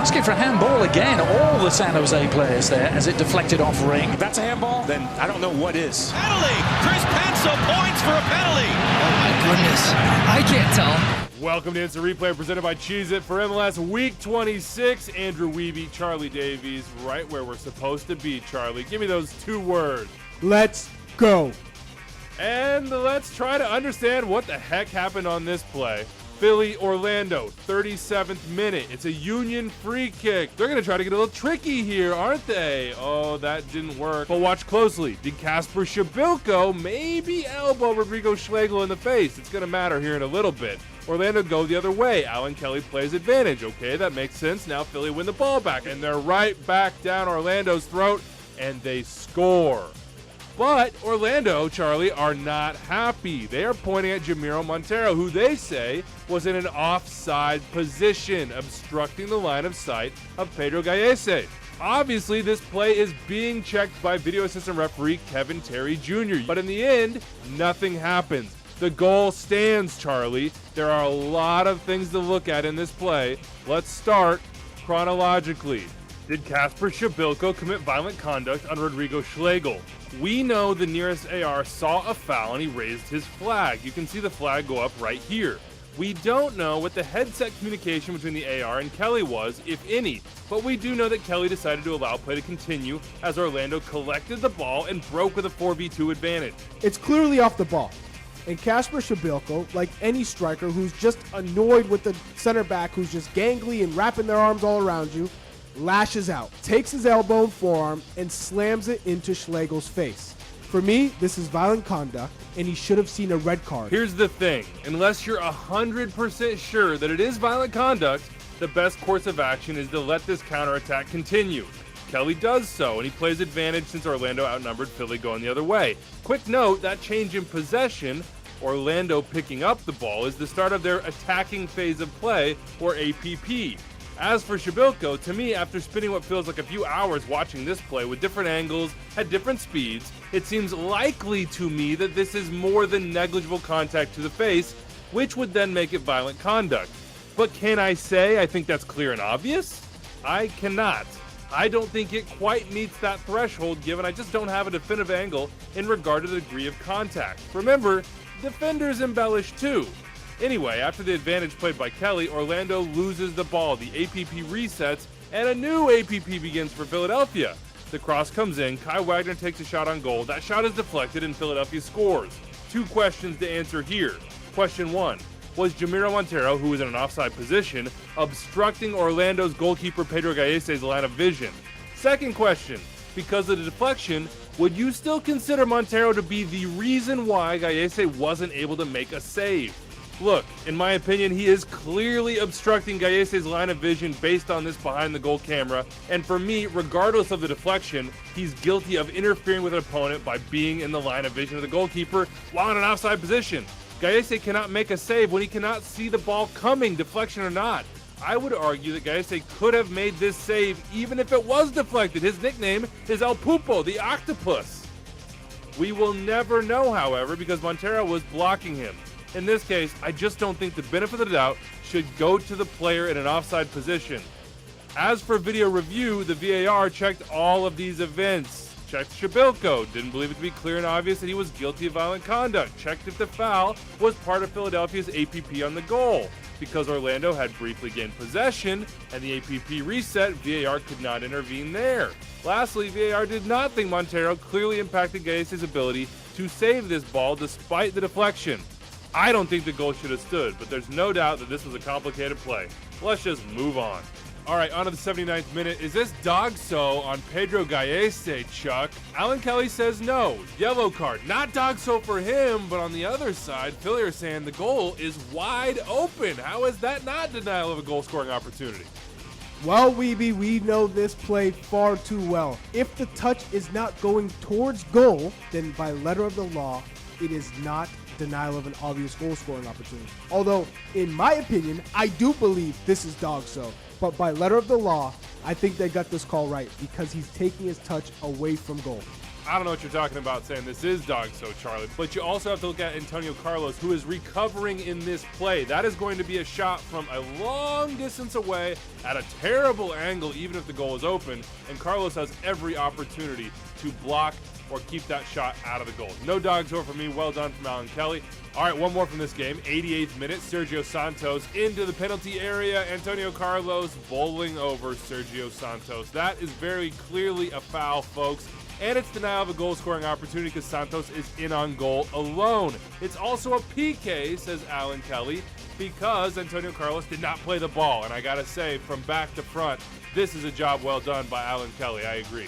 asking for a handball again. All the San Jose players there as it deflected off ring. If that's a handball, then I don't know what is. Penalty! Chris Pencil points for a penalty! Oh my goodness, I can't tell. Welcome to Instant Replay presented by Cheez-It for MLS Week 26. Andrew Wiebe, Charlie Davies, right where we're supposed to be, Charlie. Give me those 2 words. Let's go. And let's try to understand what the heck happened on this play. Philly, Orlando, 37th minute. It's a Union free kick. They're going to try to get a little tricky here, aren't they? Oh, that didn't work. But watch closely. Did Kasper Shabilko maybe elbow Rodrigo Schlegel in the face? It's going to matter here in a little bit. Orlando go the other way. Alan Kelly plays advantage. Okay, that makes sense. Now Philly win the ball back, and they're right back down Orlando's throat, and they score. But Orlando, Charlie, are not happy. They are pointing at Jamiro Montero, who they say was in an offside position, obstructing the line of sight of Pedro Gallese. Obviously, this play is being checked by video assistant referee Kevin Terry Jr., but in the end, nothing happens. The goal stands, Charlie. There are a lot of things to look at in this play. Let's start chronologically. Did Kasper Shabilko commit violent conduct on Rodrigo Schlegel? We know the nearest AR saw a foul and he raised his flag. You can see the flag go up right here. We don't know what the headset communication between the AR and Kelly was, if any, but we do know that Kelly decided to allow play to continue as Orlando collected the ball and broke with a 4v2 advantage. It's clearly off the ball. And Kasper Shabilko, like any striker who's just annoyed with the center back who's just gangly and wrapping their arms all around you, lashes out, takes his elbow and forearm, and slams it into Schlegel's face. For me, this is violent conduct, and he should have seen a red card. Here's the thing. Unless you're 100% sure that it is violent conduct, the best course of action is to let this counterattack continue. Kelly does so, and he plays advantage since Orlando outnumbered Philly going the other way. Quick note, that change in possession, Orlando picking up the ball, is the start of their attacking phase of play, or APP. As for Shabilko, to me, after spending what feels like a few hours watching this play with different angles at different speeds, it seems likely to me that this is more than negligible contact to the face, which would then make it violent conduct. But can I say I think that's clear and obvious? I cannot. I don't think it quite meets that threshold, given I just don't have a definitive angle in regard to the degree of contact. Remember, defenders embellish too. Anyway, after the advantage played by Kelly, Orlando loses the ball. The APP resets, and a new APP begins for Philadelphia. The cross comes in, Kai Wagner takes a shot on goal. That shot is deflected, and Philadelphia scores. 2 questions to answer here. Question 1. Was Jamiro Montero, who was in an offside position, obstructing Orlando's goalkeeper Pedro Gallese's line of vision? Second question. Because of the deflection, would you still consider Montero to be the reason why Gallese wasn't able to make a save? Look, in my opinion, he is clearly obstructing Gallese's line of vision based on this behind-the-goal camera, and for me, regardless of the deflection, he's guilty of interfering with an opponent by being in the line of vision of the goalkeeper while in an offside position. Gallese cannot make a save when he cannot see the ball coming, deflection or not. I would argue that Gallese could have made this save even if it was deflected. His nickname is El Pupo, the Octopus. We will never know, however, because Montero was blocking him. In this case, I just don't think the benefit of the doubt should go to the player in an offside position. As for video review, the VAR checked all of these events. Checked Shabilko, didn't believe it to be clear and obvious that he was guilty of violent conduct. Checked if the foul was part of Philadelphia's APP on the goal. Because Orlando had briefly gained possession and the APP reset, VAR could not intervene there. Lastly, VAR did not think Montero clearly impacted Gallese's ability to save this ball despite the deflection. I don't think the goal should have stood, but there's no doubt that this was a complicated play. Let's just move on. All right, on to the 79th minute. Is this dog-so on Pedro Gallese, Chuck? Alan Kelly says no. Yellow card. Not dog-so for him, but on the other side, Philly are saying the goal is wide open. How is that not denial of a goal-scoring opportunity? Well, Wiebe, we know this play far too well. If the touch is not going towards goal, then by letter of the law, it is not denial of an obvious goal-scoring opportunity. Although, in my opinion, I do believe this is dog-so. But by letter of the law, I think they got this call right because he's taking his touch away from goal. I don't know what you're talking about saying this is dog so, Charlie, but you also have to look at Antonio Carlos, who is recovering in this play. That is going to be a shot from a long distance away at a terrible angle, even if the goal is open, and Carlos has every opportunity to block or keep that shot out of the goal. No dog so for me. Well done from Alan Kelly. All right, one more from this game. 88th minute, Sergio Santos into the penalty area. Antonio Carlos bowling over Sergio Santos. That is very clearly a foul, folks. And it's denial of a goal-scoring opportunity because Santos is in on goal alone. It's also a PK, says Alan Kelly, because Antonio Carlos did not play the ball. And I got to say, from back to front, this is a job well done by Alan Kelly. I agree.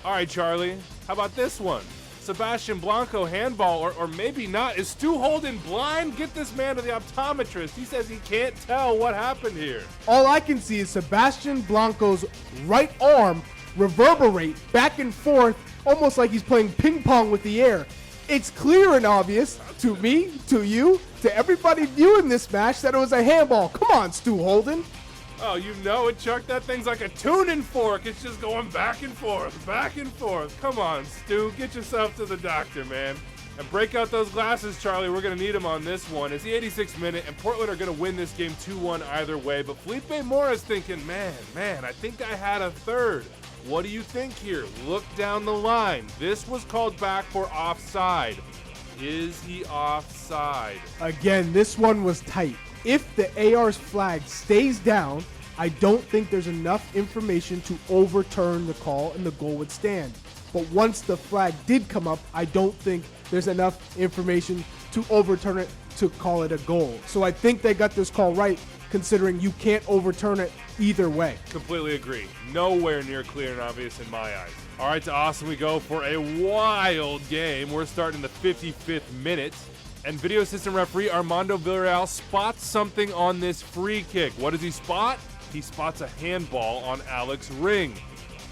All right, Charlie, how about this one? Sebastian Blanco handball, or maybe not. Is Stu Holden blind? Get this man to the optometrist. He says he can't tell what happened here. All I can see is Sebastian Blanco's right arm reverberate back and forth, almost like he's playing ping pong with the air. It's clear and obvious to me, to you, to everybody viewing this match that it was a handball. Come on, Stu Holden. Oh, you know it, Chuck. That thing's like a tuning fork. It's just going back and forth, back and forth. Come on, Stu. Get yourself to the doctor, man. And break out those glasses, Charlie. We're going to need them on this one. It's the 86th minute, and Portland are going to win this game 2-1 either way. But Felipe Morris thinking, man, I think I had a third. What do you think here? Look down the line. This was called back for offside. Is he offside? Again, this one was tight. If the AR's flag stays down, I don't think there's enough information to overturn the call and the goal would stand. But once the flag did come up, I don't think there's enough information to overturn it to call it a goal. So I think they got this call right, considering you can't overturn it either way. Completely agree. Nowhere near clear and obvious in my eyes. All right, to Austin we go for a wild game. We're starting the 55th minute. And video assistant referee Armando Villarreal spots something on this free kick. What does he spot? He spots a handball on Alex Ring.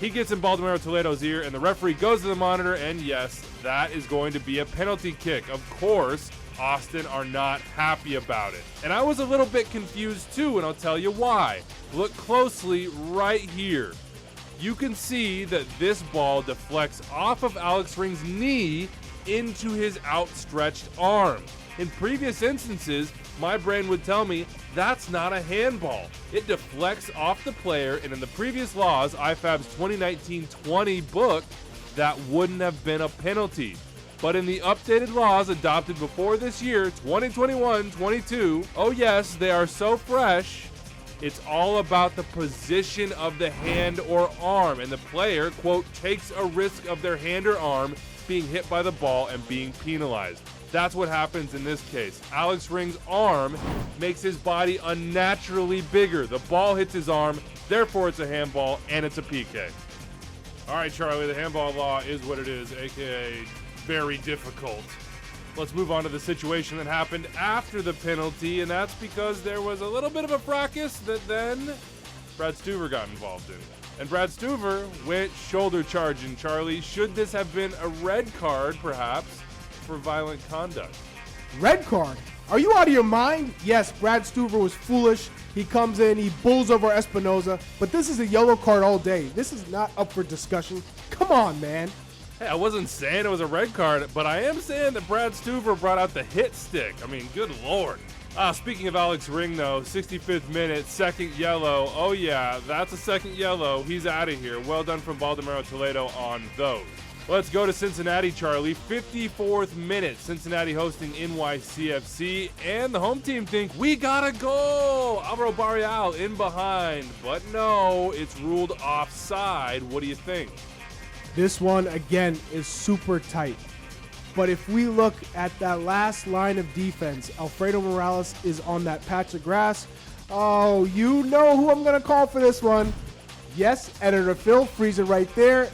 He gets in Baldomero Toledo's ear, and the referee goes to the monitor, and yes, that is going to be a penalty kick. Of course, Austin are not happy about it. And I was a little bit confused too, and I'll tell you why. Look closely right here. You can see that this ball deflects off of Alex Ring's knee into his outstretched arm. In previous instances, my brain would tell me that's not a handball. It deflects off the player, and in the previous laws, IFAB's 2019-20 book, that wouldn't have been a penalty. But in the updated laws adopted before this year, 2021-22, oh yes, they are so fresh, it's all about the position of the hand or arm, and the player, quote, takes a risk of their hand or arm being hit by the ball and being penalized. That's what happens in this case. Alex Ring's arm makes his body unnaturally bigger. The ball hits his arm, therefore it's a handball, and it's a PK. All right, Charlie, the handball law is what it is, aka very difficult. Let's move on to the situation that happened after the penalty, and that's because there was a little bit of a fracas that then Brad Stuver got involved in. And Brad Stuver went shoulder charging, Charlie. Should this have been a red card, perhaps, for violent conduct? Red card? Are you out of your mind? Yes, Brad Stuver was foolish. He comes in, he bulls over Espinoza, but this is a yellow card all day. This is not up for discussion. Come on, man. Hey, I wasn't saying it was a red card, but I am saying that Brad Stuver brought out the hit stick. I mean, good Lord. Speaking of Alex Ring, though, 65th minute, second yellow. Oh, yeah, that's a second yellow. He's out of here. Well done from Baldomero Toledo on those. Let's go to Cincinnati, Charlie. 54th minute, Cincinnati hosting NYCFC, and the home team think, we gotta go! Alvaro Barrial in behind, but no, it's ruled offside. What do you think? This one, again, is super tight. But if we look at that last line of defense, Alfredo Morales is on that patch of grass. Oh, you know who I'm going to call for this one. Yes, editor Phil, freezing right there.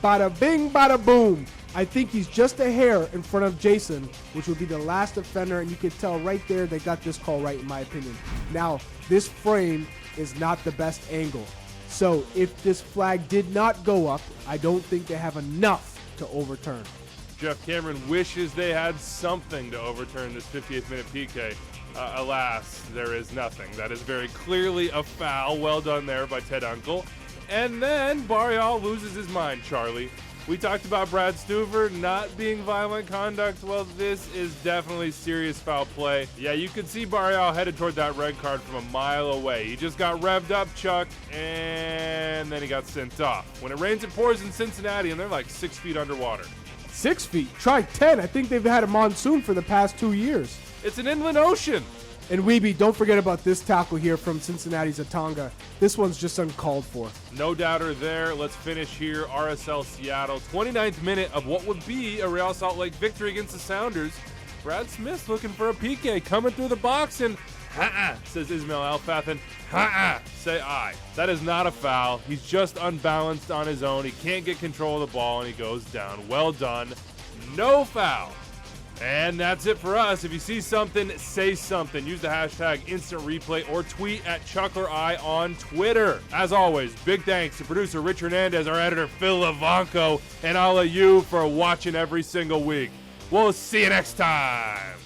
Bada bing, bada boom. I think he's just a hair in front of Jason, which would be the last offender, and you can tell right there they got this call right, in my opinion. Now, this frame is not the best angle. So if this flag did not go up, I don't think they have enough to overturn. Jeff Cameron wishes they had something to overturn this 58th minute PK. Alas, there is nothing. That is very clearly a foul. Well done there by Ted Uncle. And then Barrial loses his mind, Charlie. We talked about Brad Stuver not being violent conduct. Well, this is definitely serious foul play. Yeah, you could see Barreal headed toward that red card from a mile away. He just got revved up, Chuck, and then he got sent off. When it rains, it pours in Cincinnati, and they're like 6 feet underwater. 6 feet. Try 10. I think they've had a monsoon for the past 2 years. It's an inland ocean. And Wiebe, don't forget about this tackle here from Cincinnati's Atonga. This one's just uncalled for. No doubter there. Let's finish here. RSL Seattle. 29th minute of what would be a Real Salt Lake victory against the Sounders. Brad Smith looking for a PK coming through the box, and says Ismail Alfathan. Say aye. That is not a foul. He's just unbalanced on his own. He can't get control of the ball, and he goes down. Well done. No foul. And that's it for us. If you see something, say something. Use the hashtag #InstantReplay or tweet at ChucklerEye on Twitter. As always, big thanks to producer Rich Hernandez, our editor Phil Lavanco, and all of you for watching every single week. We'll see you next time.